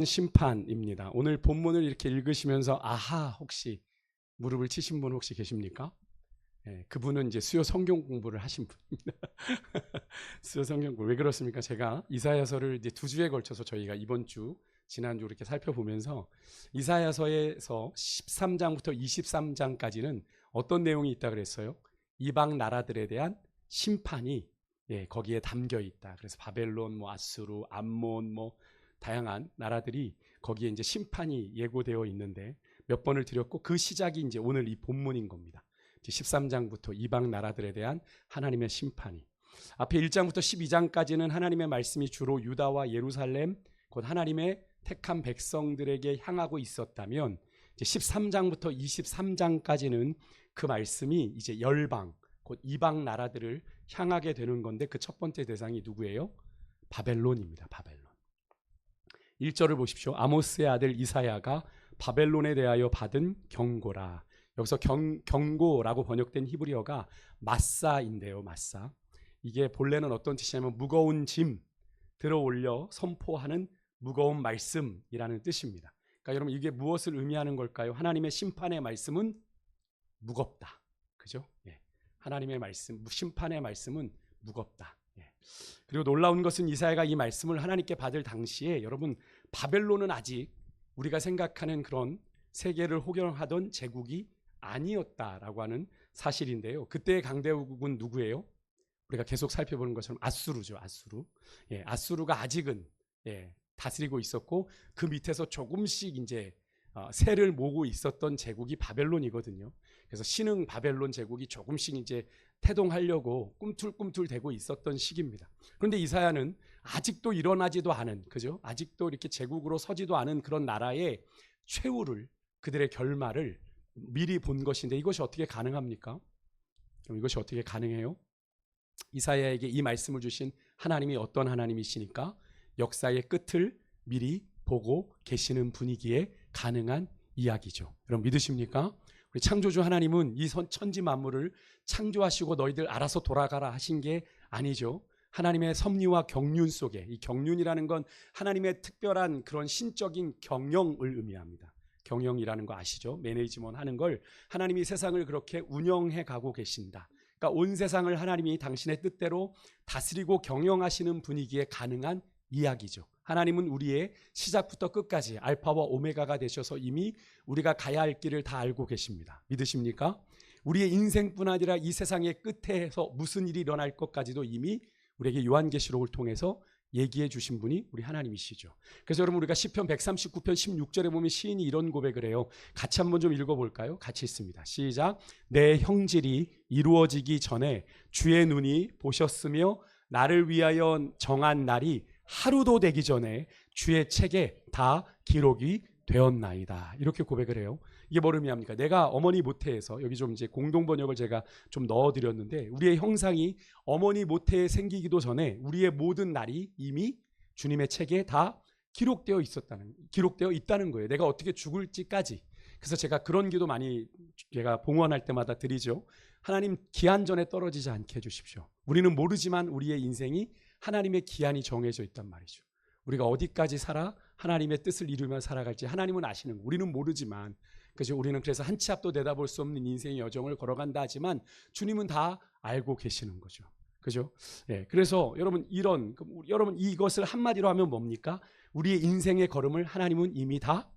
심판입니다. 오늘 본문을 이렇게 읽으시면서 아하 혹시 무릎을 치신 분 혹시 계십니까? 그분은 이제 수요 성경 공부를 하신 분입니다. 수요 성경 공부. 왜 그렇습니까? 제가 이사야서를 이제 2주에 걸쳐서 저희가 이번 주 지난주 이렇게 살펴보면서 이사야서에서 13장부터 23장까지는 어떤 내용이 있다 그랬어요? 이방 나라들에 대한 심판이 거기에 담겨 있다. 그래서 바벨론, 아수르, 암몬, 다양한 나라들이 거기에 이제 심판이 예고되어 있는데 몇 번을 드렸고 그 시작이 이제 오늘 이 본문인 겁니다. 13장부터 이방 나라들에 대한 하나님의 심판이, 앞에 1장부터 12장까지는 하나님의 말씀이 주로 유다와 예루살렘 곧 하나님의 택한 백성들에게 향하고 있었다면 이제 13장부터 23장까지는 그 말씀이 이제 열방 곧 이방 나라들을 향하게 되는 건데 그 첫 번째 대상이 누구예요? 바벨론입니다. 바벨론. 1절을 보십시오. 아모스의 아들 이사야가 바벨론에 대하여 받은 경고라. 여기서 경고라고 번역된 히브리어가 마사인데요. 마사. 이게 본래는 어떤 뜻이냐면 무거운 짐 들어올려 선포하는 무거운 말씀이라는 뜻입니다. 그러니까 여러분 이게 무엇을 의미하는 걸까요? 하나님의 심판의 말씀은 무겁다. 그죠? 하나님의 말씀, 심판의 말씀은 무겁다. 그리고 놀라운 것은 이사야가 이 말씀을 하나님께 받을 당시에 여러분 바벨론은 아직 우리가 생각하는 그런 세계를 호령하던 제국이 아니었다라고 하는 사실인데요. 그때의 강대국은 누구예요? 우리가 계속 살펴보는 것처럼 아수르죠. 아수르. 아수르가 아직은 다스리고 있었고 그 밑에서 조금씩 이제 세를 모으고 있었던 제국이 바벨론이거든요. 그래서 신흥 바벨론 제국이 조금씩 이제 태동하려고 꿈틀꿈틀 대고 있었던 시기입니다. 그런데 이사야는 아직도 일어나지도 않은, 그죠? 아직도 이렇게 제국으로 서지도 않은 그런 나라의 최후를, 그들의 결말을 미리 본 것인데 이것이 어떻게 가능합니까? 그럼 이것이 어떻게 가능해요? 이사야에게 이 말씀을 주신 하나님이 어떤 하나님이시니까 역사의 끝을 미리 보고 계시는 분이기에 가능한 이야기죠. 여러분 믿으십니까? 우리 창조주 하나님은 이 천지 만물을 창조하시고 너희들 알아서 돌아가라 하신 게 아니죠. 하나님의 섭리와 경륜 속에, 이 경륜이라는 건 하나님의 특별한 그런 신적인 경영을 의미합니다. 경영이라는 거 아시죠? 매니지먼트 하는 걸 하나님이 세상을 그렇게 운영해 가고 계신다. 그러니까 온 세상을 하나님이 당신의 뜻대로 다스리고 경영하시는 분이기에 가능한 이야기죠. 하나님은 우리의 시작부터 끝까지 알파와 오메가가 되셔서 이미 우리가 가야 할 길을 다 알고 계십니다. 믿으십니까? 우리의 인생뿐 아니라 이 세상의 끝에서 무슨 일이 일어날 것까지도 이미 우리에게 요한계시록을 통해서 얘기해 주신 분이 우리 하나님이시죠. 그래서 여러분 우리가 시편 139편 16절에 보면 시인이 이런 고백을 해요. 같이 한번 좀 읽어볼까요? 같이 읽습니다. 시작. 내 형질이 이루어지기 전에 주의 눈이 보셨으며 나를 위하여 정한 날이 하루도 되기 전에 주의 책에 다 기록이 되었나이다. 이렇게 고백을 해요. 이게 뭘 의미합니까? 내가 어머니 모태에서, 여기 좀 이제 공동 번역을 제가 좀 넣어드렸는데 우리의 형상이 어머니 모태에 생기기도 전에 우리의 모든 날이 이미 주님의 책에 다 기록되어 있다는 거예요. 내가 어떻게 죽을지까지. 그래서 제가 그런 기도 많이 제가 봉헌할 때마다 드리죠. 하나님 기한 전에 떨어지지 않게 해주십시오. 우리는 모르지만 우리의 인생이 하나님의 기한이 정해져 있단 말이죠. 우리가 어디까지 살아 하나님의 뜻을 이루며 살아갈지 하나님은 아시는 거. 우리는 모르지만, 그죠? 우리는 그래서 한 치 앞도 내다볼 수 없는 인생의 여정을 걸어간다 하지만 주님은 다 알고 계시는 거죠. 그죠? 그래서 여러분 여러분 이것을 한마디로 하면 뭡니까? 우리의 인생의 걸음을 하나님은 이미 다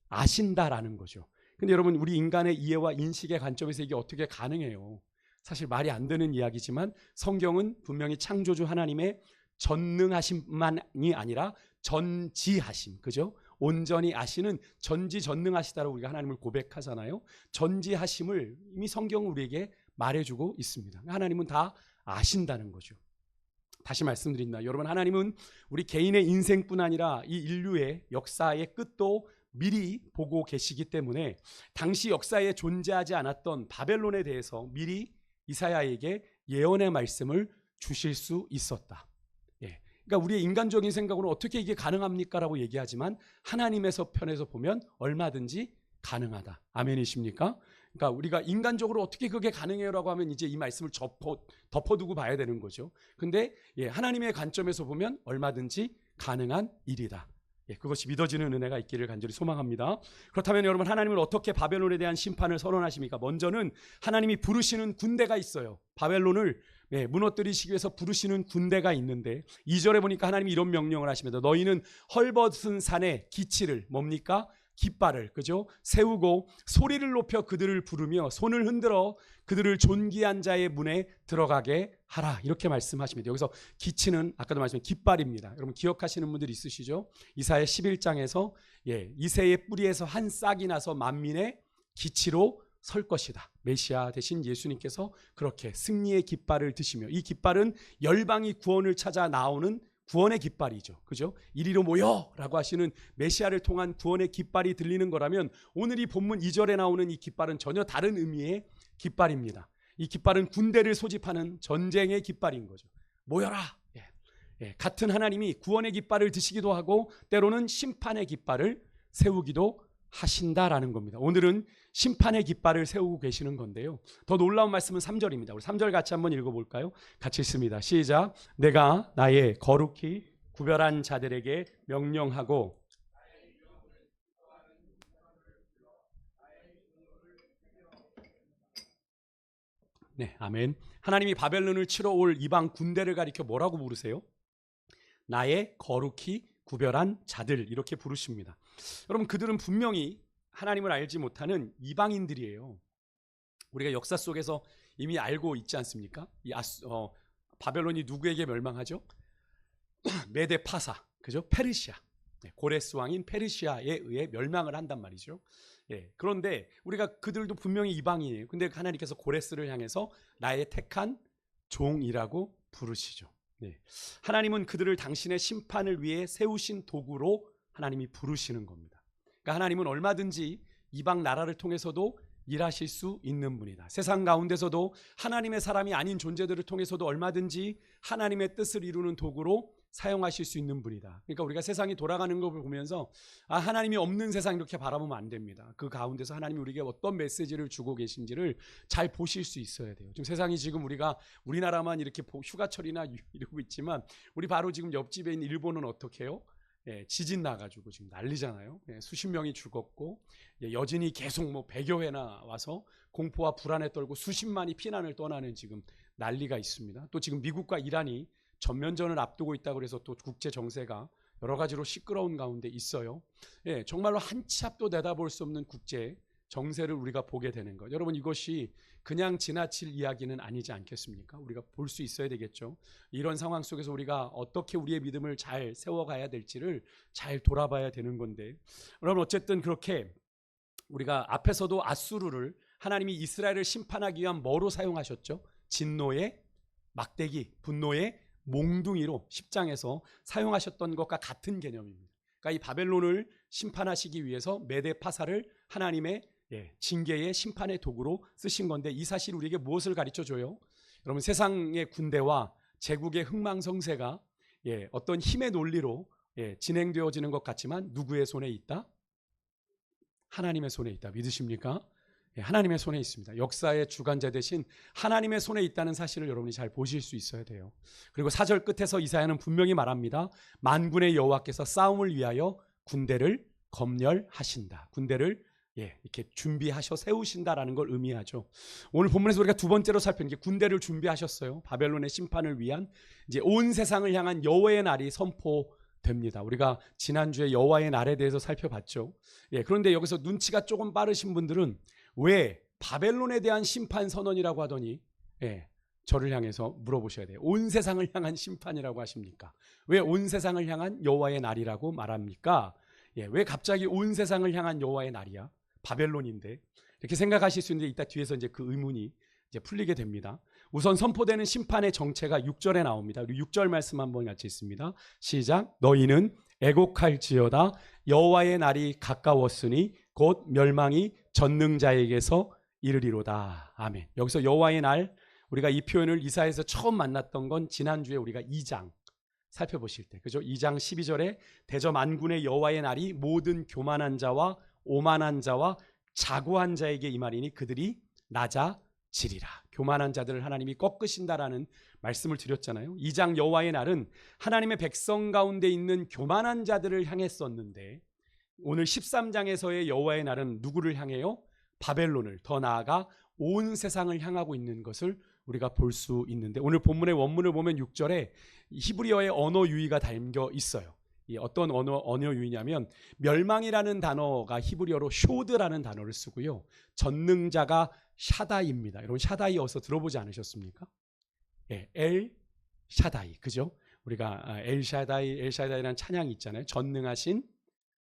아신다라는 거죠. 근데 여러분 우리 인간의 이해와 인식의 관점에서 이게 어떻게 가능해요? 사실 말이 안 되는 이야기지만 성경은 분명히 창조주 하나님의 전능하심만이 아니라 전지하심, 그죠? 온전히 아시는 전지전능하시다라고 우리가 하나님을 고백하잖아요. 전지하심을 이미 성경은 우리에게 말해주고 있습니다. 하나님은 다 아신다는 거죠. 다시 말씀드린다. 여러분 하나님은 우리 개인의 인생뿐 아니라 이 인류의 역사의 끝도 미리 보고 계시기 때문에 당시 역사에 존재하지 않았던 바벨론에 대해서 미리 이사야에게 예언의 말씀을 주실 수 있었다. 그러니까 우리의 인간적인 생각으로 어떻게 이게 가능합니까? 라고 얘기하지만 하나님에서 편에서 보면 얼마든지 가능하다. 아멘이십니까? 그러니까 우리가 인간적으로 어떻게 그게 가능해요? 라고 하면 이제 이 말씀을 덮어두고 봐야 되는 거죠. 근데 하나님의 관점에서 보면 얼마든지 가능한 일이다. 그것이 믿어지는 은혜가 있기를 간절히 소망합니다. 그렇다면 여러분, 하나님은 어떻게 바벨론에 대한 심판을 선언하십니까? 먼저는 하나님이 부르시는 군대가 있어요. 바벨론을 무너뜨리시기 위해서 부르시는 군대가 있는데 2절에 보니까 하나님이 이런 명령을 하십니다. 너희는 헐벗은 산에 기치를 뭡니까? 깃발을, 그죠? 세우고 소리를 높여 그들을 부르며 손을 흔들어 그들을 존귀한 자의 문에 들어가게 하라. 이렇게 말씀하십니다. 여기서 기치는 아까도 말씀드린 깃발입니다. 여러분 기억하시는 분들 있으시죠? 이사야 11장에서 이새의 뿌리에서 한 싹이 나서 만민의 기치로 설 것이다. 메시아 대신 예수님께서 그렇게 승리의 깃발을 드시며, 이 깃발은 열방이 구원을 찾아 나오는 구원의 깃발이죠. 그죠? 이리로 모여라고 하시는 메시아를 통한 구원의 깃발이 들리는 거라면 오늘 이 본문 2절에 나오는 이 깃발은 전혀 다른 의미의 깃발입니다. 이 깃발은 군대를 소집하는 전쟁의 깃발인 거죠. 모여라. 같은 하나님이 구원의 깃발을 드시기도 하고 때로는 심판의 깃발을 세우기도 하신다라는 겁니다. 오늘은 심판의 깃발을 세우고 계시는 건데요. 더 놀라운 말씀은 3절입니다. 우리 3절 같이 한번 읽어볼까요? 같이 읽습니다. 시작. 내가 나의 거룩히 구별한 자들에게 명령하고 아멘. 하나님이 바벨론을 치러 올 이방 군대를 가리켜 뭐라고 부르세요? 나의 거룩히 구별한 자들, 이렇게 부르십니다. 여러분, 그들은 분명히 하나님을 알지 못하는 이방인들이에요. 우리가 역사 속에서 이미 알고 있지 않습니까? 바벨론이 누구에게 멸망하죠? 메데 파사, 그죠? 페르시아, 고레스 왕인 페르시아에 의해 멸망을 한단 말이죠. 그런데 우리가 그들도 분명히 이방인이에요. 근데 하나님께서 고레스를 향해서 나의 택한 종이라고 부르시죠. 하나님은 그들을 당신의 심판을 위해 세우신 도구로 하나님이 부르시는 겁니다. 그러니까 하나님은 얼마든지 이방 나라를 통해서도 일하실 수 있는 분이다. 세상 가운데서도 하나님의 사람이 아닌 존재들을 통해서도 얼마든지 하나님의 뜻을 이루는 도구로 사용하실 수 있는 분이다. 그러니까 우리가 세상이 돌아가는 걸 보면서 하나님이 없는 세상 이렇게 바라보면 안 됩니다. 그 가운데서 하나님이 우리에게 어떤 메시지를 주고 계신지를 잘 보실 수 있어야 돼요. 지금 세상이 지금 우리나라만 이렇게 휴가철이나 이러고 있지만 우리 바로 지금 옆집에 있는 일본은 어떻게 해요? 지진 나가지고 지금 난리잖아요. 수십 명이 죽었고 여진이 계속 100여 회나 와서 공포와 불안에 떨고 수십만이 피난을 떠나는 지금 난리가 있습니다. 또 지금 미국과 이란이 전면전을 앞두고 있다고 해서 또 국제 정세가 여러 가지로 시끄러운 가운데 있어요. 정말로 한 치 앞도 내다볼 수 없는 국제 정세를 우리가 보게 되는 것. 여러분, 이것이 그냥 지나칠 이야기는 아니지 않겠습니까? 우리가 볼 수 있어야 되겠죠. 이런 상황 속에서 우리가 어떻게 우리의 믿음을 잘 세워가야 될지를 잘 돌아봐야 되는 건데, 여러분, 어쨌든 그렇게 우리가 앞에서도 아수르를 하나님이 이스라엘을 심판하기 위한 뭐로 사용하셨죠? 진노의 막대기, 분노의 몽둥이로 10장에서 사용하셨던 것과 같은 개념입니다. 그러니까 이 바벨론을 심판하시기 위해서 메데 파사를 하나님의 징계의 심판의 도구로 쓰신 건데, 이 사실이 우리에게 무엇을 가르쳐줘요? 여러분, 세상의 군대와 제국의 흥망성쇠가 어떤 힘의 논리로 진행되어지는 것 같지만 누구의 손에 있다? 하나님의 손에 있다. 믿으십니까? 하나님의 손에 있습니다. 역사의 주관자 대신 하나님의 손에 있다는 사실을 여러분이 잘 보실 수 있어야 돼요. 그리고 4절 끝에서 이사야는 분명히 말합니다. 만군의 여호와께서 싸움을 위하여 군대를 검열하신다. 군대를 이렇게 준비하셔 세우신다라는 걸 의미하죠. 오늘 본문에서 우리가 두 번째로 살피는 게 군대를 준비하셨어요. 바벨론의 심판을 위한 이제 온 세상을 향한 여호와의 날이 선포됩니다. 우리가 지난주에 여호와의 날에 대해서 살펴봤죠. 그런데 여기서 눈치가 조금 빠르신 분들은 왜 바벨론에 대한 심판 선언이라고 하더니 저를 향해서 물어보셔야 돼요. 온 세상을 향한 심판이라고 하십니까? 왜 온 세상을 향한 여호와의 날이라고 말합니까? 왜 갑자기 온 세상을 향한 여호와의 날이야? 바벨론인데. 이렇게 생각하실 수 있는데 이따 뒤에서 이제 그 의문이 이제 풀리게 됩니다. 우선 선포되는 심판의 정체가 6절에 나옵니다. 우리 6절 말씀 한번 같이 있습니다. 시작. 너희는 애곡할지어다 여호와의 날이 가까웠으니 곧 멸망이 전능자에게서 이르리로다. 아멘. 여기서 여호와의 날, 우리가 이 표현을 이사야에서 처음 만났던 건 지난주에 우리가 2장 살펴보실 때, 그죠? 2장 12절에 대저 만군의 여호와의 날이 모든 교만한 자와 오만한 자와 자고한 자에게 임하리니 그들이 낮아지리라. 교만한 자들을 하나님이 꺾으신다라는 말씀을 드렸잖아요. 2장 여호와의 날은 하나님의 백성 가운데 있는 교만한 자들을 향했었는데 오늘 13장에서의 여호와의 날은 누구를 향해요? 바벨론을, 더 나아가 온 세상을 향하고 있는 것을 우리가 볼 수 있는데 오늘 본문의 원문을 보면 6절에 히브리어의 언어 유의가 담겨 있어요. 이 어떤 언어 유의냐면 멸망이라는 단어가 히브리어로 쇼드라는 단어를 쓰고요. 전능자가 샤다이입니다. 여러분 샤다이 어디서 들어보지 않으셨습니까? 예, 엘 샤다이, 그죠? 우리가 엘샤다이라는 찬양이 있잖아요. 전능하신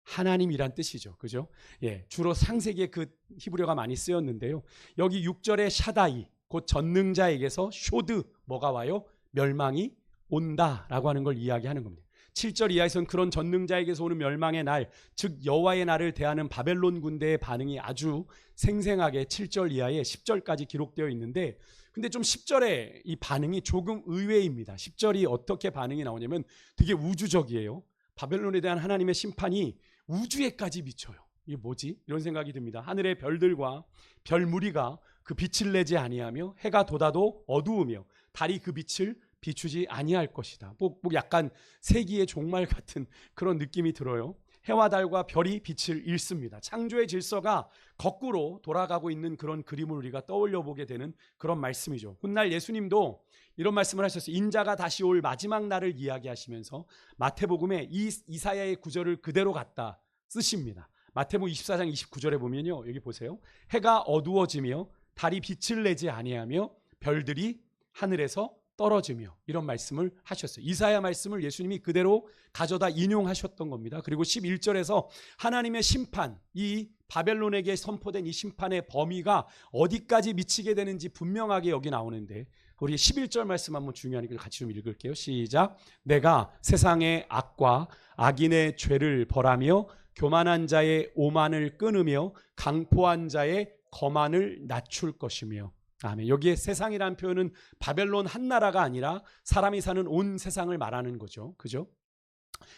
하나님이란 뜻이죠. 그죠? 예, 주로 창세기에 그 히브리어가 많이 쓰였는데요. 여기 6절에 샤다이, 곧 전능자에게서 쇼드, 뭐가 와요? 멸망이 온다라고 하는 걸 이야기하는 겁니다. 7절 이하에서는 그런 전능자에게서 오는 멸망의 날, 즉 여호와의 날을 대하는 바벨론 군대의 반응이 아주 생생하게 7절 이하에 10절까지 기록되어 있는데 근데 좀 10절에 이 반응이 조금 의외입니다. 10절이 어떻게 반응이 나오냐면 되게 우주적이에요. 바벨론에 대한 하나님의 심판이 우주에까지 미쳐요. 이게 뭐지? 이런 생각이 듭니다. 하늘의 별들과 별 무리가 그 빛을 내지 아니하며 해가 돋아도 어두우며 달이 그 빛을 비추지 아니할 것이다. 뭐 약간 세기의 종말 같은 그런 느낌이 들어요. 해와 달과 별이 빛을 잃습니다. 창조의 질서가 거꾸로 돌아가고 있는 그런 그림을 우리가 떠올려 보게 되는 그런 말씀이죠. 훗날 예수님도 이런 말씀을 하셨어요. 인자가 다시 올 마지막 날을 이야기하시면서 마태복음에 이사야의 구절을 그대로 갖다 쓰십니다. 마태복음 24장 29절에 보면요. 여기 보세요. 해가 어두워지며 달이 빛을 내지 아니하며 별들이 하늘에서 떨어지며 이런 말씀을 하셨어요. 이사야 말씀을 예수님이 그대로 가져다 인용하셨던 겁니다. 그리고 11절에서 하나님의 심판, 이 바벨론에게 선포된 이 심판의 범위가 어디까지 미치게 되는지 분명하게 여기 나오는데 우리 11절 말씀 한번 중요하니까 같이 좀 읽을게요. 시작. 내가 세상의 악과 악인의 죄를 벌하며 교만한 자의 오만을 끊으며 강포한 자의 거만을 낮출 것이며. 아멘. 여기에 세상이라는 표현은 바벨론 한 나라가 아니라 사람이 사는 온 세상을 말하는 거죠. 그죠?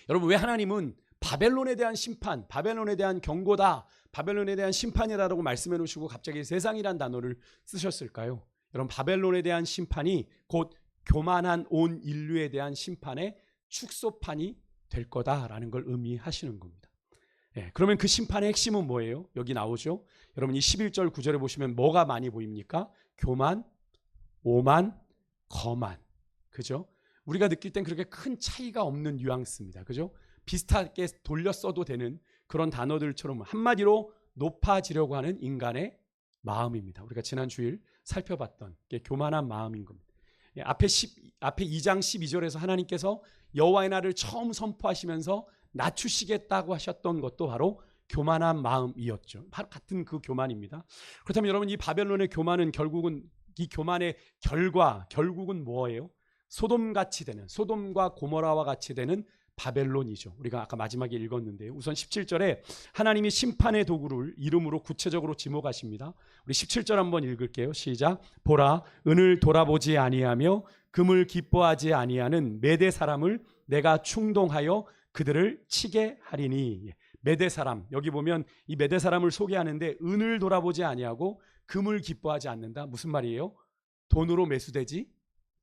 여러분 왜 하나님은 바벨론에 대한 심판, 바벨론에 대한 경고다, 바벨론에 대한 심판이라고 말씀해 놓으시고 갑자기 세상이란 단어를 쓰셨을까요? 여러분 바벨론에 대한 심판이 곧 교만한 온 인류에 대한 심판의 축소판이 될 거다라는 걸 의미하시는 겁니다. 예, 그러면 그 심판의 핵심은 뭐예요? 여기 나오죠. 여러분 이 11절 9절에 보시면 뭐가 많이 보입니까? 교만, 오만, 거만. 그죠? 우리가 느낄 땐 그렇게 큰 차이가 없는 뉘앙스입니다. 그죠? 비슷하게 돌려 써도 되는 그런 단어들처럼 한마디로 높아지려고 하는 인간의 마음입니다. 우리가 지난 주일 살펴봤던 게 교만한 마음인 겁니다. 예, 앞에 2장 12절에서 하나님께서 여호와의 날을 처음 선포하시면서 낮추시겠다고 하셨던 것도 바로 교만한 마음이었죠. 바로 같은 그 교만입니다. 그렇다면 여러분 이 바벨론의 교만은 결국은 이 교만의 결국은 뭐예요? 소돔같이 되는, 소돔과 고모라와 같이 되는 바벨론이죠. 우리가 아까 마지막에 읽었는데요. 우선 17절에 하나님이 심판의 도구를 이름으로 구체적으로 지목하십니다. 우리 17절 한번 읽을게요. 시작. 보라, 은을 돌아보지 아니하며 금을 기뻐하지 아니하는 메대 사람을 내가 충동하여 그들을 치게 하리니. 메대 사람, 여기 보면 이 메대 사람을 소개하는데 은을 돌아보지 아니하고 금을 기뻐하지 않는다. 무슨 말이에요? 돈으로 매수되지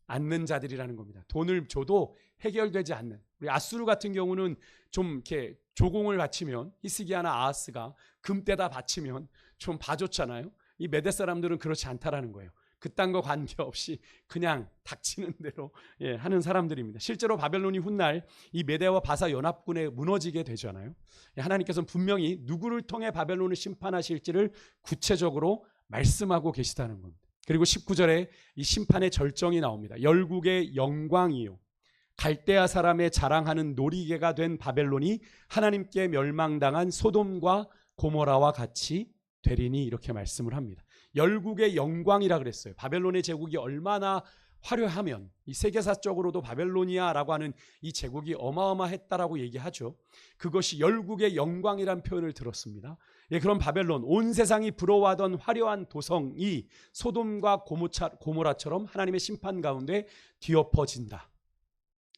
않는 자들이라는 겁니다. 돈을 줘도 해결되지 않는. 우리 아수르 같은 경우는 좀 이렇게 조공을 바치면 히스기야나 아하스가 금떼다 바치면 좀 봐줬잖아요. 이 메대 사람들은 그렇지 않다라는 거예요. 그딴 거 관계없이 그냥 닥치는 대로 하는 사람들입니다. 실제로 바벨론이 훗날 이 메대와 바사 연합군에 무너지게 되잖아요. 하나님께서는 분명히 누구를 통해 바벨론을 심판하실지를 구체적으로 말씀하고 계시다는 겁니다. 그리고 19절에 이 심판의 절정이 나옵니다. 열국의 영광이요 갈대아 사람의 자랑하는 놀이개가 된 바벨론이 하나님께 멸망당한 소돔과 고모라와 같이 되리니 이렇게 말씀을 합니다. 열국의 영광이라 그랬어요. 바벨론의 제국이 얼마나 화려하면 이 세계사적으로도 바벨로니아라고 하는 이 제국이 어마어마했다라고 얘기하죠. 그것이 열국의 영광이란 표현을 들었습니다. 예, 그런 바벨론, 온 세상이 부러워하던 화려한 도성이 소돔과 고모라처럼 하나님의 심판 가운데 뒤엎어진다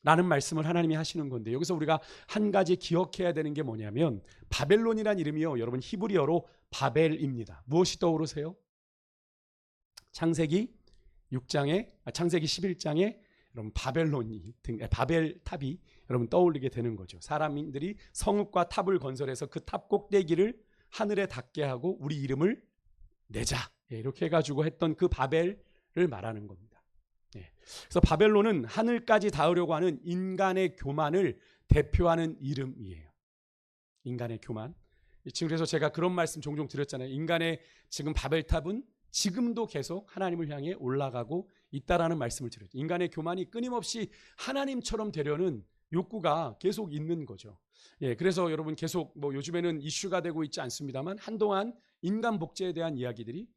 라는 말씀을 하나님이 하시는 건데, 여기서 우리가 한 가지 기억해야 되는 게 뭐냐면 바벨론이란 이름이요, 여러분 히브리어로 바벨입니다. 무엇이 떠오르세요? 창세기 창세기 11장에 여러분 바벨탑이 여러분 떠올리게 되는 거죠. 사람들이 성읍과 탑을 건설해서 그 탑 꼭대기를 하늘에 닿게 하고 우리 이름을 내자, 이렇게 해가지고 했던 그 바벨을 말하는 겁니다. 그래서 바벨론은 하늘까지 닿으려고 하는 인간의 교만을 대표하는 이름이에요. 인간의 교만. 지금 그래서 제가 그런 말씀 종종 드렸잖아요. 인간의 지금 바벨탑은 지금도 계속 하나님을 향해 올라가고 있다라는 말씀을 드렸죠. 인간의 교만이 끊임없이 하나님처럼 되려는 욕구가 계속 있는 거죠. 그래서 여러분 계속 요즘에는 이슈가 되고 있지 않습니다만 한동안 인간 복제에 대한 이야기들이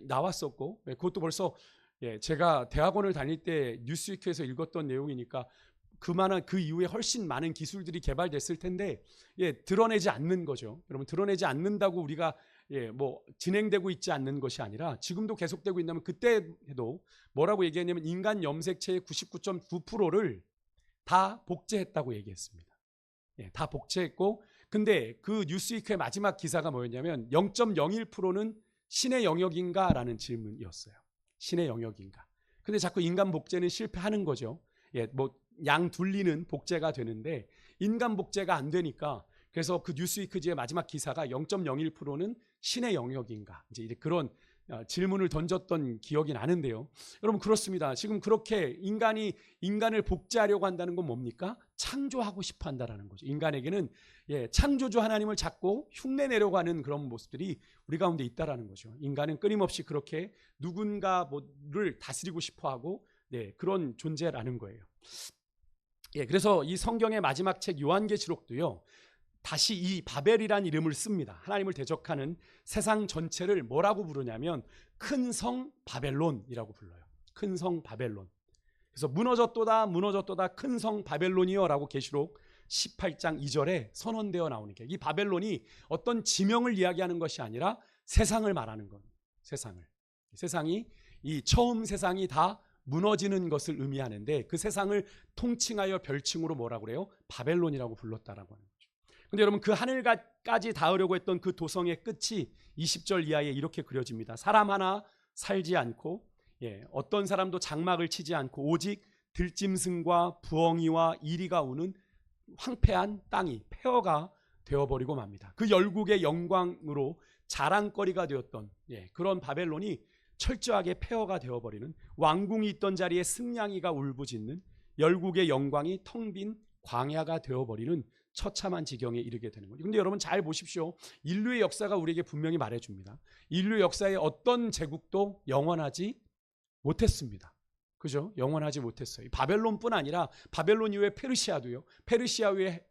나왔었고, 그것도 벌써 제가 대학원을 다닐 때 뉴스위크에서 읽었던 내용이니까 그 이후에 훨씬 많은 기술들이 개발됐을 텐데 드러내지 않는 거죠. 여러분 드러내지 않는다고 우리가 진행되고 있지 않는 것이 아니라 지금도 계속되고 있다면 그때도 뭐라고 얘기했냐면 인간 염색체의 99.9%를 다 복제했다고 얘기했습니다. 다 복제했고, 근데 그 뉴스위크의 마지막 기사가 뭐였냐면 0.01%는 신의 영역인가? 라는 질문이었어요. 신의 영역인가? 근데 자꾸 인간 복제는 실패하는 거죠. 양 둘리는 복제가 되는데 인간 복제가 안 되니까, 그래서 그 뉴스위크지의 마지막 기사가 0.01%는 신의 영역인가? 이제 그런 질문을 던졌던 기억이 나는데요. 여러분 그렇습니다. 지금 그렇게 인간을 복제하려고 한다는 건 뭡니까? 창조하고 싶어 한다라는 거죠. 인간에게는 창조주 하나님을 잡고 흉내내려고 하는 그런 모습들이 우리 가운데 있다라는 거죠. 인간은 끊임없이 그렇게 누군가를 다스리고 싶어 하고 그런 존재라는 거예요. 그래서 이 성경의 마지막 책 요한계시록도요, 다시 이 바벨이란 이름을 씁니다. 하나님을 대적하는 세상 전체를 뭐라고 부르냐면 큰 성 바벨론이라고 불러요. 큰 성 바벨론. 그래서 무너졌도다 큰 성 바벨론이여 라고 계시록 18장 2절에 선언되어 나오는 게, 이 바벨론이 어떤 지명을 이야기하는 것이 아니라 세상을 말하는 겁니다. 세상이 이 처음 세상이 다 무너지는 것을 의미하는데, 그 세상을 통칭하여 별칭으로 뭐라고 그래요? 바벨론이라고 불렀다라고 하는 거죠. 근데 여러분 그 하늘까지 닿으려고 했던 그 도성의 끝이 20절 이하에 이렇게 그려집니다. 사람 하나 살지 않고, 어떤 사람도 장막을 치지 않고 오직 들짐승과 부엉이와 이리가 우는 황폐한 땅이 폐허가 되어버리고 맙니다. 그 열국의 영광으로 자랑거리가 되었던 그런 바벨론이 철저하게 폐허가 되어버리는, 왕궁이 있던 자리에 승냥이가 울부짖는 열국의 영광이 텅 빈 광야가 되어버리는 처참한 지경에 이르게 되는 거죠. 근데 여러분 잘 보십시오. 인류의 역사가 우리에게 분명히 말해줍니다. 인류 역사의 어떤 제국도 영원하지 못했습니다. 그죠? 영원하지 못했어요. 바벨론뿐 아니라 바벨론 이후에 페르시아도요, 페르시아 이후에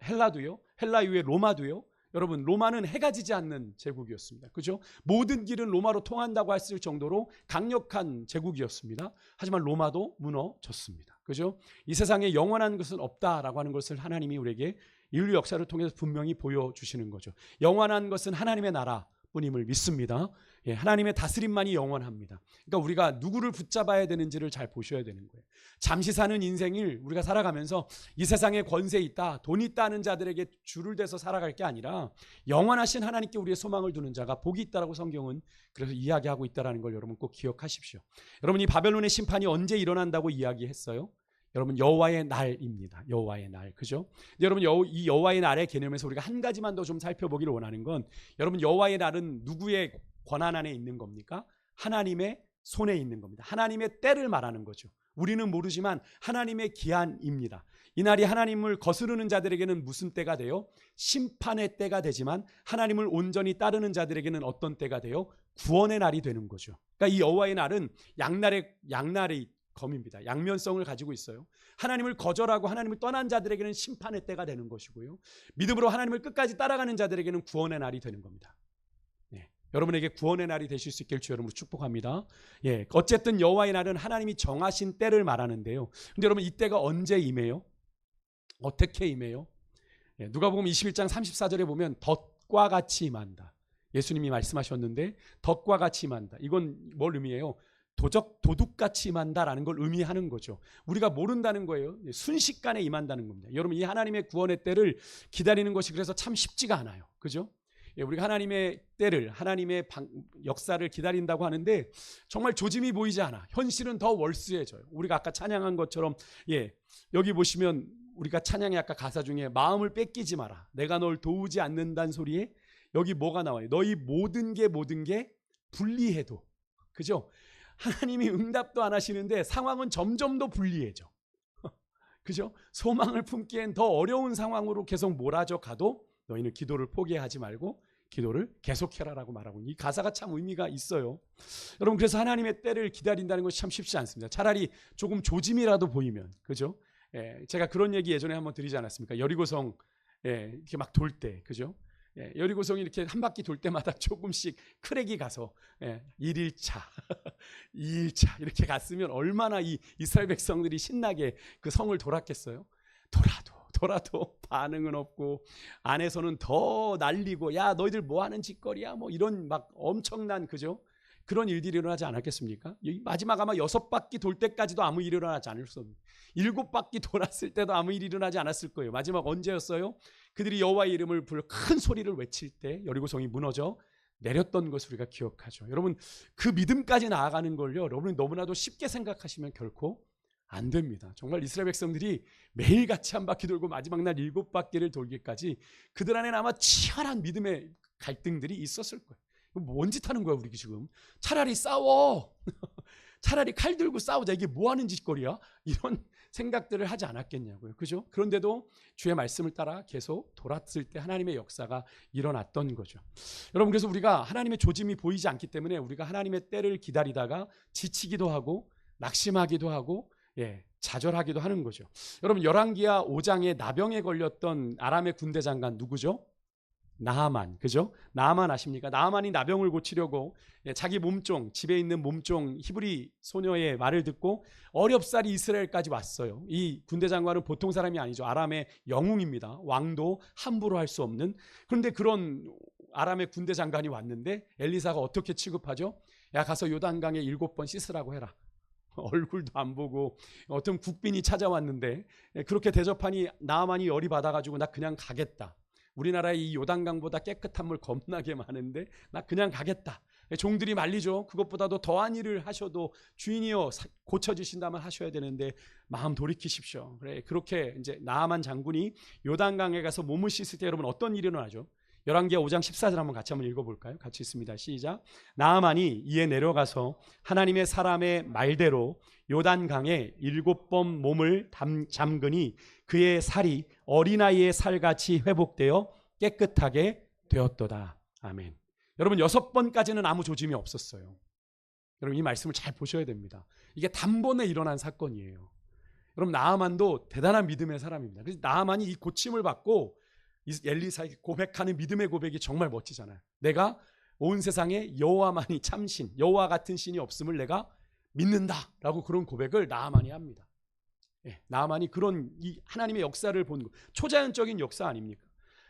헬라도요, 헬라 이후에 로마도요. 여러분 로마는 해가 지지 않는 제국이었습니다. 그죠? 모든 길은 로마로 통한다고 했을 정도로 강력한 제국이었습니다. 하지만 로마도 무너졌습니다. 그죠? 이 세상에 영원한 것은 없다라고 하는 것을 하나님이 우리에게 인류 역사를 통해서 분명히 보여주시는 거죠. 영원한 것은 하나님의 나라뿐임을 믿습니다. 하나님의 다스림만이 영원합니다. 그러니까 우리가 누구를 붙잡아야 되는지를 잘 보셔야 되는 거예요. 잠시 사는 인생을 우리가 살아가면서 이 세상에 권세 있다, 돈 있다 하는 자들에게 줄을 대서 살아갈 게 아니라 영원하신 하나님께 우리의 소망을 두는 자가 복이 있다라고 성경은 그래서 이야기하고 있다는 걸 여러분 꼭 기억하십시오. 여러분 이 바벨론의 심판이 언제 일어난다고 이야기했어요? 여러분 여호와의 날입니다. 여호와의 날, 그죠? 근데 여러분 이 여호와의 날의 개념에서 우리가 한 가지만 더 좀 살펴보기를 원하는 건, 여러분 여호와의 날은 누구의 권한 안에 있는 겁니까? 하나님의 손에 있는 겁니다. 하나님의 때를 말하는 거죠. 우리는 모르지만 하나님의 기한입니다. 이 날이 하나님을 거스르는 자들에게는 무슨 때가 돼요? 심판의 때가 되지만 하나님을 온전히 따르는 자들에게는 어떤 때가 돼요? 구원의 날이 되는 거죠. 그러니까 이 여호와의 날은 양날의 검입니다. 양면성을 가지고 있어요. 하나님을 거절하고 하나님을 떠난 자들에게는 심판의 때가 되는 것이고요, 믿음으로 하나님을 끝까지 따라가는 자들에게는 구원의 날이 되는 겁니다. 여러분에게 구원의 날이 되실 수 있길 주 여러분을 축복합니다. 어쨌든 여호와의 날은 하나님이 정하신 때를 말하는데요. 근데 여러분 이 때가 언제 임해요? 어떻게 임해요? 누가복음 21장 34절에 보면 덫과 같이 임한다. 예수님이 말씀하셨는데 덫과 같이 임한다. 이건 뭘 의미해요? 도둑같이 임한다라는 걸 의미하는 거죠. 우리가 모른다는 거예요. 순식간에 임한다는 겁니다. 여러분 이 하나님의 구원의 때를 기다리는 것이 그래서 참 쉽지가 않아요. 그죠? 우리가 하나님의 때를, 하나님의 역사를 기다린다고 하는데 정말 조짐이 보이지 않아. 현실은 더 월수해져요. 우리가 아까 찬양한 것처럼, 여기 보시면 우리가 찬양의 아까 가사 중에 마음을 뺏기지 마라, 내가 널 도우지 않는다는 소리에 여기 뭐가 나와요? 너희 모든 게 불리해도. 그죠? 하나님이 응답도 안 하시는데 상황은 점점 더 불리해져. 그죠? 소망을 품기엔 더 어려운 상황으로 계속 몰아져 가도 너희는 기도를 포기하지 말고 기도를 계속해라라고 말하고, 이 가사가 참 의미가 있어요. 여러분, 그래서 하나님의 때를 기다린다는 것이 참 쉽지 않습니다. 차라리 조금 조짐이라도 보이면, 그죠? 제가 그런 얘기 예전에 한번 드리지 않았습니까? 여리고성 이렇게 막 돌 때, 그죠? 여리고성이 이렇게 한 바퀴 돌 때마다 조금씩 크랙이 가서 1일차, 2일차 이렇게 갔으면 얼마나 이 이스라엘 백성들이 신나게 그 성을 돌았겠어요. 돌아도 반응은 없고, 안에서는 더 날리고, 야 너희들 뭐 하는 짓거리야, 뭐 이런 막 엄청난, 그죠? 그런 일들이 일어나지 않았겠습니까? 마지막 아마 6바퀴 돌 때까지도 아무 일이 일어나지 않을 수 없는, 7바퀴 돌았을 때도 아무 일이 일어나지 않았을 거예요. 마지막 언제였어요? 그들이 여호와의 이름을 부르 큰 소리를 외칠 때 여리고성이 무너져 내렸던 것을 우리가 기억하죠. 여러분, 그 믿음까지 나아가는 걸요, 여러분이 너무나도 쉽게 생각하시면 결코 안 됩니다. 정말 이스라엘 백성들이 매일같이 한 바퀴 돌고 마지막 날 7바퀴를 돌기까지 그들 안에는 아마 치열한 믿음의 갈등들이 있었을 거예요. 뭔 짓 하는 거야 우리 지금? 차라리 싸워. 차라리 칼 들고 싸우자. 이게 뭐 하는 짓거리야? 이런 생각들을 하지 않았겠냐고요. 그죠? 그런데도 주의 말씀을 따라 계속 돌았을 때 하나님의 역사가 일어났던 거죠. 여러분, 그래서 우리가 하나님의 조짐이 보이지 않기 때문에 우리가 하나님의 때를 기다리다가 지치기도 하고 낙심하기도 하고 좌절하기도 하는 거죠. 여러분, 열왕기하 5장에 나병에 걸렸던 아람의 군대 장관 누구죠? 나하만. 그죠? 나하만 아십니까? 나하만이 나병을 고치려고 자기 몸종, 집에 있는 몸종 히브리 소녀의 말을 듣고 어렵사리 이스라엘까지 왔어요. 이 군대 장관은 보통 사람이 아니죠. 아람의 영웅입니다. 왕도 함부로 할 수 없는. 그런데 그런 아람의 군대 장관이 왔는데 엘리사가 어떻게 취급하죠? 야, 가서 요단강에 7번 씻으라고 해라. 얼굴도 안 보고 어떤 국빈이 찾아왔는데 그렇게 대접하니 나하만이 열이 받아가지고 나 그냥 가겠다. 우리나라에 이 요단강보다 깨끗한 물 겁나게 많은데 나 그냥 가겠다. 종들이 말리죠. 그것보다도 더한 일을 하셔도 주인이여 고쳐주신다면 하셔야 되는데 마음 돌이키십시오. 그래, 그렇게 이제 나하만 장군이 요단강에 가서 몸을 씻을 때 여러분 어떤 일이 일어나죠? 열왕기하 5장 14절 한번 같이 한번 읽어볼까요? 같이 있습니다. 시작. 나하만이 이에 내려가서 하나님의 사람의 말대로 요단강에 7번 몸을 잠그니 그의 살이 어린아이의 살같이 회복되어 깨끗하게 되었도다. 아멘. 여러분, 6번까지는 아무 조짐이 없었어요. 여러분, 이 말씀을 잘 보셔야 됩니다. 이게 단번에 일어난 사건이에요. 여러분, 나하만도 대단한 믿음의 사람입니다. 그래서 나하만이 이 고침을 받고 엘리사에게 고백하는 믿음의 고백이 정말 멋지잖아요. 내가 온 세상에 여호와만이 참신, 여호와 같은 신이 없음을 내가 믿는다라고 그런 고백을 나하만이 합니다. 나하만이 그런 이 하나님의 역사를 본 거, 초자연적인 역사 아닙니까?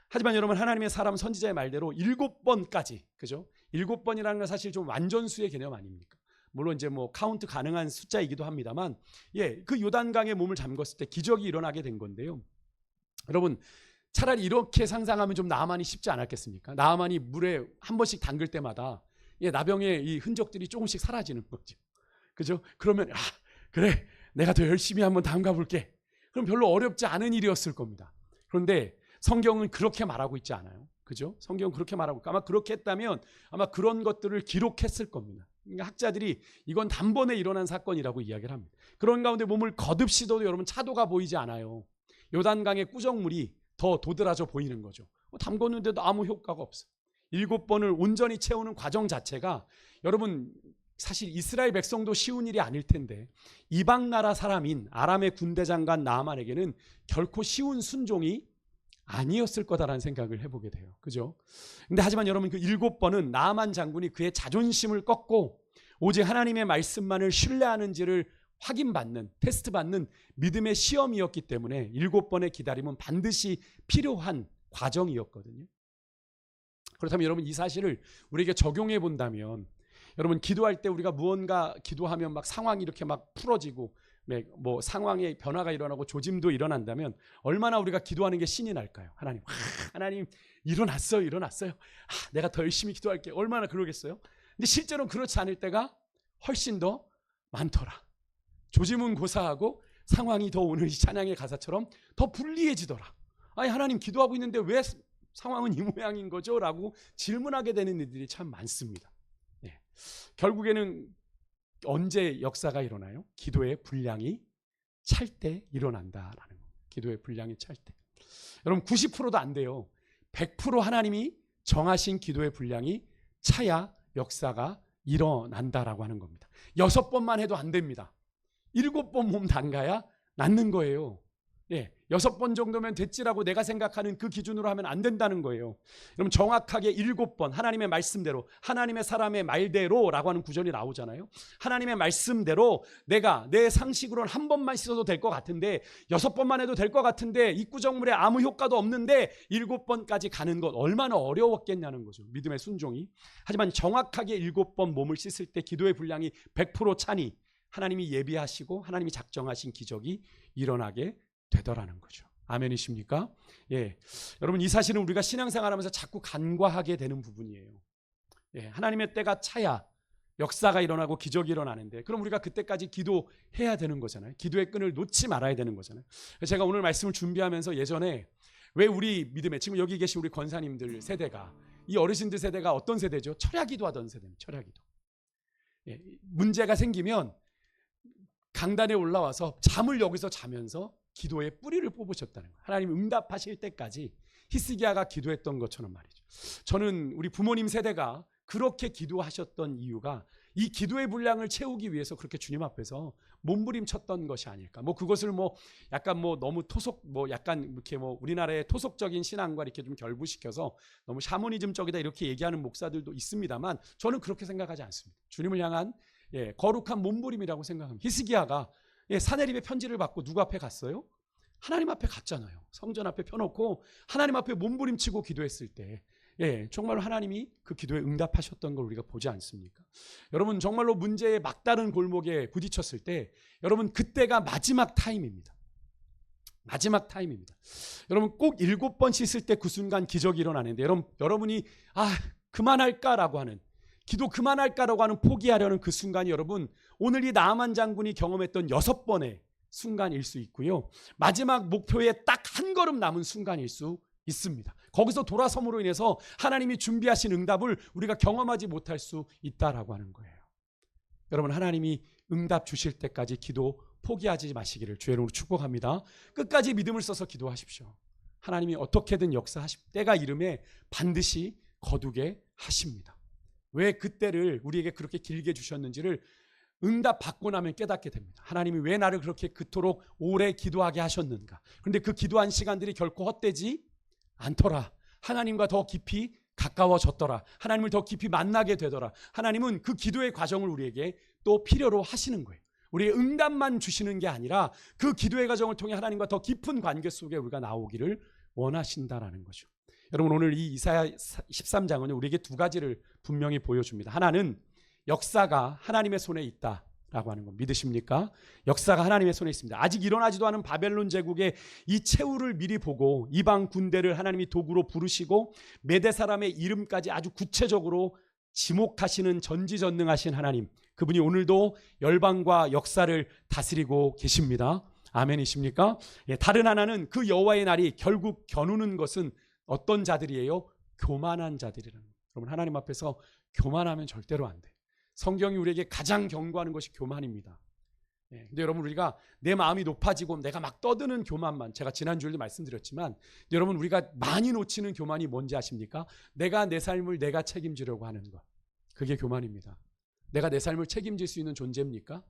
하지만 여러분, 하나님의 사람 선지자의 말대로 7번까지, 그죠? 7번이라는 건 사실 좀 완전수의 개념 아닙니까? 물론 이제 뭐 카운트 가능한 숫자이기도 합니다만, 그 요단강에 몸을 잠궜을 때 기적이 일어나게 된 건데요. 여러분, 차라리 이렇게 상상하면 좀 나하만이 쉽지 않았겠습니까? 나하만이 물에 한 번씩 담글 때마다 나병의 이 흔적들이 조금씩 사라지는 거죠. 그죠? 그러면 그래, 내가 더 열심히 한번 담가 볼게. 그럼 별로 어렵지 않은 일이었을 겁니다. 그런데 성경은 그렇게 말하고 있지 않아요. 그죠? 성경은 그렇게 말하고 아마 그렇게 했다면 아마 그런 것들을 기록했을 겁니다. 그러니까 학자들이 이건 단번에 일어난 사건이라고 이야기를 합니다. 그런 가운데 몸을 거듭 씻어도 여러분 차도가 보이지 않아요. 요단강의 꾸정물이 더 도드라져 보이는 거죠. 담궜는데도 아무 효과가 없어. 7번을 온전히 채우는 과정 자체가 여러분 사실 이스라엘 백성도 쉬운 일이 아닐 텐데 이방 나라 사람인 아람의 군대 장관 나하만에게는 결코 쉬운 순종이 아니었을 거다라는 생각을 해보게 돼요. 그죠? 근데 하지만 여러분, 그 7번은 나하만 장군이 그의 자존심을 꺾고 오직 하나님의 말씀만을 신뢰하는지를 확인받는, 테스트받는 믿음의 시험이었기 때문에 7번의 기다림은 반드시 필요한 과정이었거든요. 그렇다면 여러분, 이 사실을 우리에게 적용해 본다면, 여러분 기도할 때 우리가 무언가 기도하면 막 상황이 이렇게 막 풀어지고 뭐 상황의 변화가 일어나고 조짐도 일어난다면 얼마나 우리가 기도하는 게 신이 날까요? 하나님, 하나님 일어났어요, 일어났어요. 내가 더 열심히 기도할게. 얼마나 그러겠어요? 근데 실제로 그렇지 않을 때가 훨씬 더 많더라. 조짐은 고사하고 상황이 더 오늘 이 찬양의 가사처럼 더 불리해지더라. 아니 하나님 기도하고 있는데 왜 상황은 이 모양인 거죠? 라고 질문하게 되는 일들이 참 많습니다. 예. 결국에는 언제 역사가 일어나요? 기도의 분량이 찰 때 일어난다라는 거. 기도의 분량이 찰 때. 여러분 90%도 안 돼요. 100% 하나님이 정하신 기도의 분량이 차야 역사가 일어난다라고 하는 겁니다. 6번만 해도 안 됩니다. 7번 몸 담가야 낫는 거예요. 예, 6번 정도면 됐지라고 내가 생각하는 그 기준으로 하면 안 된다는 거예요. 여러분 정확하게 7번 하나님의 말씀대로, 하나님의 사람의 말대로라고 하는 구절이 나오잖아요. 하나님의 말씀대로 내가 내 상식으로는 한 번만 씻어도 될 것 같은데 6번만 해도 될 것 같은데 입구정물에 아무 효과도 없는데 7번까지 가는 것 얼마나 어려웠겠냐는 거죠. 믿음의 순종이. 하지만 정확하게 7번 몸을 씻을 때 기도의 분량이 100% 차니 하나님이 예비하시고 하나님이 작정하신 기적이 일어나게 되더라는 거죠. 아멘이십니까? 예, 여러분 이 사실은 우리가 신앙생활하면서 자꾸 간과하게 되는 부분이에요. 예, 하나님의 때가 차야 역사가 일어나고 기적이 일어나는데 그럼 우리가 그때까지 기도해야 되는 거잖아요. 기도의 끈을 놓지 말아야 되는 거잖아요. 제가 오늘 말씀을 준비하면서 예전에 왜 우리 믿음에 지금 여기 계신 우리 권사님들 세대가 이 어르신들 세대가 어떤 세대죠? 철야기도 하던 세대입니다. 철야기도. 예, 문제가 생기면 강단에 올라와서 잠을 여기서 자면서 기도의 뿌리를 뽑으셨다는 거예요. 하나님 응답하실 때까지 히스기야가 기도했던 것처럼 말이죠. 저는 우리 부모님 세대가 그렇게 기도하셨던 이유가 이 기도의 분량을 채우기 위해서 그렇게 주님 앞에서 몸부림쳤던 것이 아닐까. 뭐 그것을 뭐 약간 뭐 너무 약간 이렇게 뭐 우리나라의 토속적인 신앙과 이렇게 좀 결부시켜서 너무 샤머니즘적이다 이렇게 얘기하는 목사들도 있습니다만 저는 그렇게 생각하지 않습니다. 주님을 향한 거룩한 몸부림이라고 생각합니다. 히스기야가 사내립의 편지를 받고 누구 앞에 갔어요? 하나님 앞에 갔잖아요. 성전 앞에 펴놓고 하나님 앞에 몸부림치고 기도했을 때 정말로 하나님이 그 기도에 응답하셨던 걸 우리가 보지 않습니까? 여러분 정말로 문제의 막다른 골목에 부딪혔을 때 여러분 그때가 마지막 타임입니다. 마지막 타임입니다. 여러분 꼭 7번 씻을 때 그 순간 기적이 일어나는데 여러분이 그만할까라고 하는 기도 그만할까라고 하는 포기하려는 그 순간이 여러분 오늘 이 나아만 장군이 경험했던 6번의 순간일 수 있고요. 마지막 목표에 딱 한 걸음 남은 순간일 수 있습니다. 거기서 돌아섬으로 인해서 하나님이 준비하신 응답을 우리가 경험하지 못할 수 있다라고 하는 거예요. 여러분 하나님이 응답 주실 때까지 기도 포기하지 마시기를 주의 이름으로 축복합니다. 끝까지 믿음을 써서 기도하십시오. 하나님이 어떻게든 역사하실 때가 이름에 반드시 거두게 하십니다. 왜 그때를 우리에게 그렇게 길게 주셨는지를 응답 받고 나면 깨닫게 됩니다. 하나님이 왜 나를 그렇게 그토록 오래 기도하게 하셨는가. 그런데 그 기도한 시간들이 결코 헛되지 않더라. 하나님과 더 깊이 가까워졌더라. 하나님을 더 깊이 만나게 되더라. 하나님은 그 기도의 과정을 우리에게 또 필요로 하시는 거예요. 우리의 응답만 주시는 게 아니라 그 기도의 과정을 통해 하나님과 더 깊은 관계 속에 우리가 나오기를 원하신다라는 거죠. 여러분 오늘 이 이사야 13장은 우리에게 두 가지를 분명히 보여줍니다. 하나는 역사가 하나님의 손에 있다라고 하는 거 믿으십니까? 역사가 하나님의 손에 있습니다. 아직 일어나지도 않은 바벨론 제국의 이 최후를 미리 보고 이방 군대를 하나님이 도구로 부르시고 메대 사람의 이름까지 아주 구체적으로 지목하시는 전지전능하신 하나님, 그분이 오늘도 열방과 역사를 다스리고 계십니다. 아멘이십니까? 다른 하나는 그 여호와의 날이 결국 겨누는 것은 어떤 자들이에요? 교만한 자들이라는 거예요. 여러분 하나님 앞에서 교만하면 절대로 안 돼. 성경이 우리에게 가장 경고하는 것이 교만입니다. 근데 여러분 우리가 내 마음이 높아지고 내가 막 떠드는 교만만, 제가 지난주에도 말씀드렸지만 여러분 우리가 많이 놓치는 교만이 뭔지 아십니까? 내가 내 삶을 내가 책임지려고 하는 것. 그게 교만입니다. 내가 내 삶을 책임질 수 있는 존재입니까?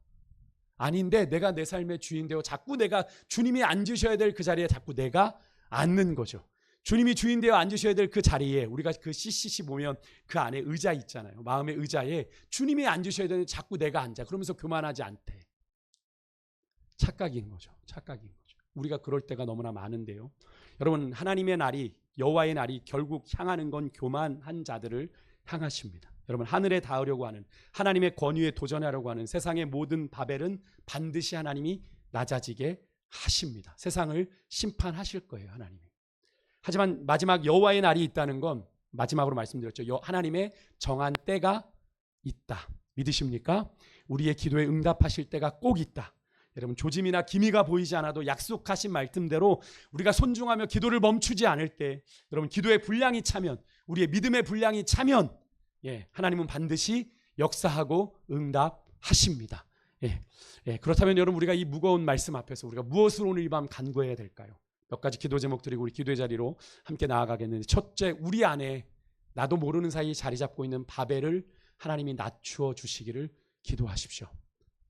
아닌데 내가 내 삶의 주인 되어 자꾸 내가 주님이 앉으셔야 될 그 자리에 자꾸 내가 앉는 거죠. 주님이 주인 되어 앉으셔야 될 그 자리에 우리가 그 CCC 보면 그 안에 의자 있잖아요. 마음의 의자에 주님이 앉으셔야 되는데 자꾸 내가 앉아. 그러면서 교만하지 않대. 착각인 거죠. 착각인 거죠. 우리가 그럴 때가 너무나 많은데요. 여러분 하나님의 날이, 여호와의 날이 결국 향하는 건 교만한 자들을 향하십니다. 여러분, 하늘에 닿으려고 하는, 하나님의 권위에 도전하려고 하는 세상의 모든 바벨은 반드시 하나님이 낮아지게 하십니다. 세상을 심판하실 거예요, 하나님이. 하지만 마지막 여호와의 날이 있다는 건, 마지막으로 말씀드렸죠, 하나님의 정한 때가 있다. 믿으십니까? 우리의 기도에 응답하실 때가 꼭 있다. 여러분, 조짐이나 기미가 보이지 않아도 약속하신 말씀대로 우리가 손중하며 기도를 멈추지 않을 때, 여러분, 기도의 분량이 차면, 우리의 믿음의 분량이 차면, 하나님은 반드시 역사하고 응답하십니다. 그렇다면 여러분, 우리가 이 무거운 말씀 앞에서 우리가 무엇을 오늘 이 밤 간구해야 될까요? 몇 가지 기도 제목 드리고 우리 기도의 자리로 함께 나아가겠는데, 첫째, 우리 안에 나도 모르는 사이 자리 잡고 있는 바벨을 하나님이 낮추어 주시기를 기도하십시오.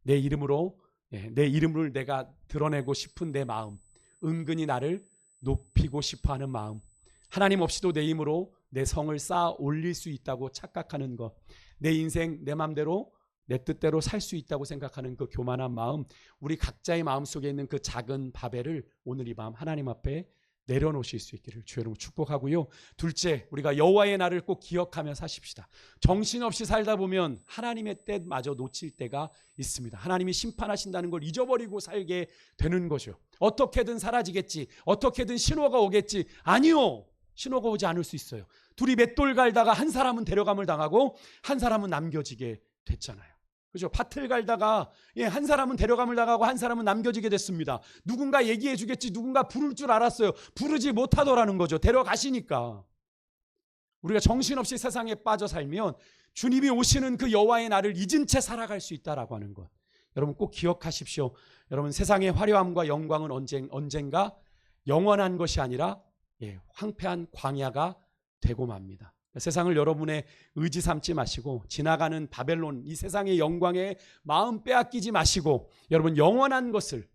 내 이름을 내가 드러내고 싶은 내 마음, 은근히 나를 높이고 싶어하는 마음, 하나님 없이도 내 힘으로 내 성을 쌓아 올릴 수 있다고 착각하는 것, 내 인생 내 맘대로 내 뜻대로 살 수 있다고 생각하는 그 교만한 마음, 우리 각자의 마음속에 있는 그 작은 바벨을 오늘 이 밤 하나님 앞에 내려놓으실 수 있기를 주의 이름으로 축복하고요. 둘째, 우리가 여호와의 날을 꼭 기억하며 사십시다. 정신없이 살다 보면 하나님의 때마저 놓칠 때가 있습니다. 하나님이 심판하신다는 걸 잊어버리고 살게 되는 거죠. 어떻게든 사라지겠지, 어떻게든 신호가 오겠지. 아니요, 신호가 오지 않을 수 있어요. 둘이 맷돌 갈다가 한 사람은 데려감을 당하고 한 사람은 남겨지게 됐잖아요. 그죠? 밭을 갈다가 한 사람은 데려감을 당하고 한 사람은 남겨지게 됐습니다. 누군가 얘기해 주겠지, 누군가 부를 줄 알았어요. 부르지 못하더라는 거죠. 데려가시니까. 우리가 정신없이 세상에 빠져 살면 주님이 오시는 그 여호와의 날을 잊은 채 살아갈 수 있다라고 하는 것, 여러분 꼭 기억하십시오. 여러분, 세상의 화려함과 영광은 언젠가 영원한 것이 아니라 황폐한 광야가 되고 맙니다. 세상을 여러분의 의지 삼지 마시고, 지나가는 바벨론, 이 세상의 영광에 마음 빼앗기지 마시고, 여러분 영원한 것을,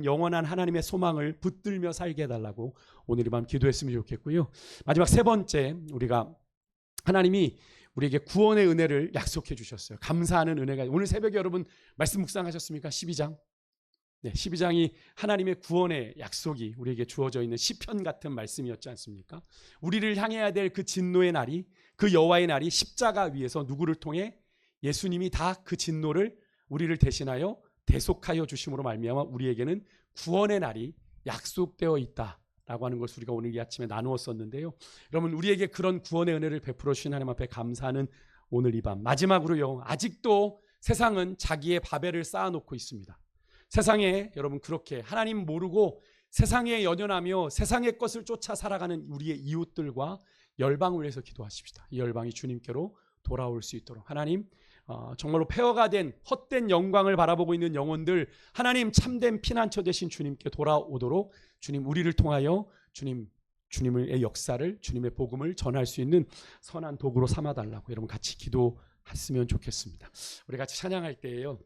영원한 하나님의 소망을 붙들며 살게 해달라고 오늘 이 밤 기도했으면 좋겠고요. 마지막 세 번째, 우리가 하나님이 우리에게 구원의 은혜를 약속해 주셨어요. 감사하는 은혜가, 오늘 새벽에 여러분 말씀 묵상하셨습니까? 12장. 12장이 하나님의 구원의 약속이 우리에게 주어져 있는 시편 같은 말씀이었지 않습니까? 우리를 향해야 될 그 진노의 날이, 그 여호와의 날이 십자가 위에서 누구를 통해? 예수님이 다 그 진노를 우리를 대신하여 대속하여 주심으로 말미암아 우리에게는 구원의 날이 약속되어 있다라고 하는 것을 우리가 오늘 이 아침에 나누었었는데요. 여러분, 우리에게 그런 구원의 은혜를 베풀어 주신 하나님 앞에 감사하는 오늘 이 밤, 마지막으로요, 아직도 세상은 자기의 바벨을 쌓아놓고 있습니다. 세상에 여러분 그렇게 하나님 모르고 세상에 연연하며 세상의 것을 쫓아 살아가는 우리의 이웃들과 열방을 위해서 기도하십시다. 이 열방이 주님께로 돌아올 수 있도록 하나님, 정말로 폐허가 된 헛된 영광을 바라보고 있는 영혼들, 하나님 참된 피난처 되신 주님께 돌아오도록 주님, 우리를 통하여 주님의 역사를, 주님의 복음을 전할 수 있는 선한 도구로 삼아달라고 여러분 같이 기도했으면 좋겠습니다. 우리 같이 찬양할 때에요,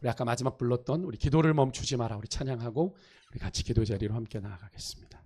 우리 아까 마지막 불렀던 우리 기도를 멈추지 마라, 우리 찬양하고 우리 같이 기도 자리로 함께 나아가겠습니다.